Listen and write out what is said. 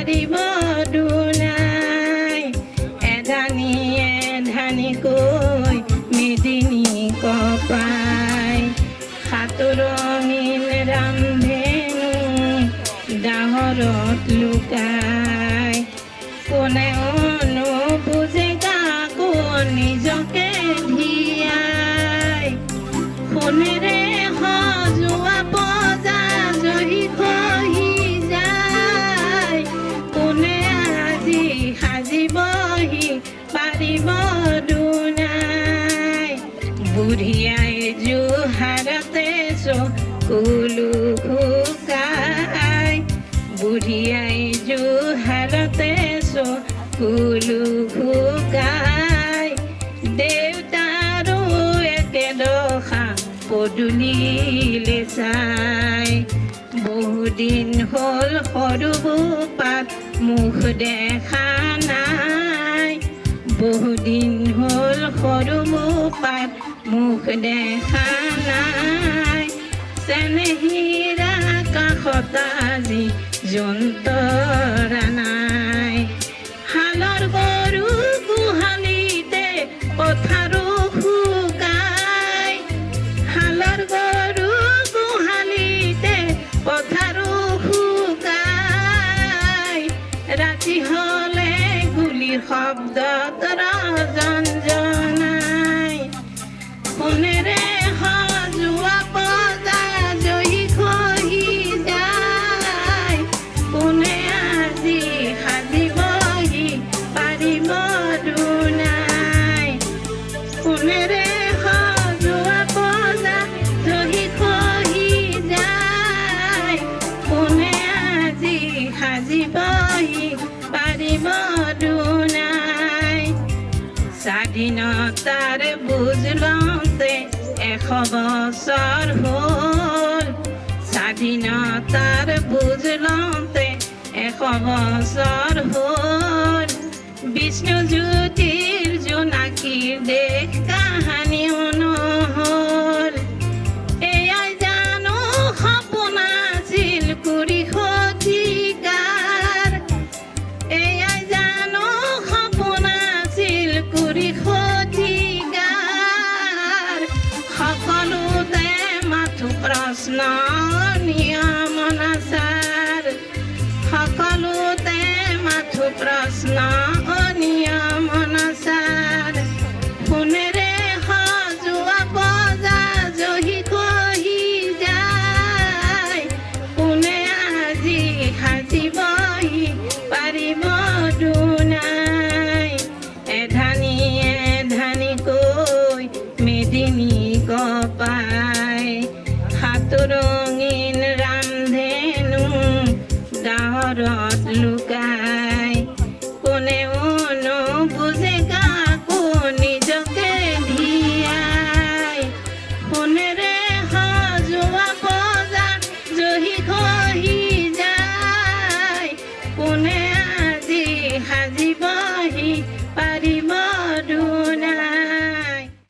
পাৰিব দুনাই এধানিকৈ মেদিনী কপাই সাতৰঙিন ৰামধেনু ডাহৰত লুকাই কোনেও নুবুজে কাকো নিজকে ধিয়াই সোণেৰে সজোৱা পজা জহি খহি যায় কোনে আজি সাজিবহি পাৰিব দুনাই বুঢ়িয়াই জোহাৰতে চকুলো শুকাই বুঢ়িয়াই জোহাৰতে চকুলো শুকাই দেউতাৰো একেদশা পদূলিলে চাই বহুদিন হ'ল সৰু বোপাত মুখ দেখা নাই বহুদিন হ'ল সৰু বোপাত মুখ দেখা নাই চেনেহীৰা কাষত আজি যন্তৰা নাই হালৰ গৰু গোহালিতে পথাৰো শুকাই হালৰ গৰু গোহালিতে পথাৰো শুকাই ৰাতি হ'লে গুলিৰ শব্দত ৰজন জনাই সোণেৰে সজোৱা পজা জহি খহি যায় কোনে আজি সাজিবহি পাৰিব দুনাই সোণেৰে সজোৱা পজা জহি খহি যায় কোনে আজি সাজিবহি পাৰিব দুনাই স্বাধীনতাৰ বুজ লওঁতে 100 বছৰ হ'ল স্বাধীনতাৰ বুজ লওঁতে 100 বছৰ হ'ল বিষ্ণুজ্যোতিৰ জোনাকীৰ দেশ কাহানিও নহ'ল এয়াই জানো সপোন আছিল কুৰি শতিকাৰ এয়াই জানো সপোন আছিল কুৰি শতিকাৰ সকলোতে মাথো প্ৰশ্ন নিয়ম নাচাৰ সকলোতে মাথো প্ৰশ্ন নিয়ম নাচাৰ সোণেৰে সজোৱা পজা জহি খহি যায় কোনে আজি সাজিবহি পাৰিব দুনাই এধানিকৈ মেদিনী কপাই সাতৰঙিন ৰামধেনু ডাহৰত লুকাই কোনেও নুবুজে কাকো নিজকে ধিয়াই সোণেৰে সজোৱা পজা জহি খহি যায় কোনে আজি সাজি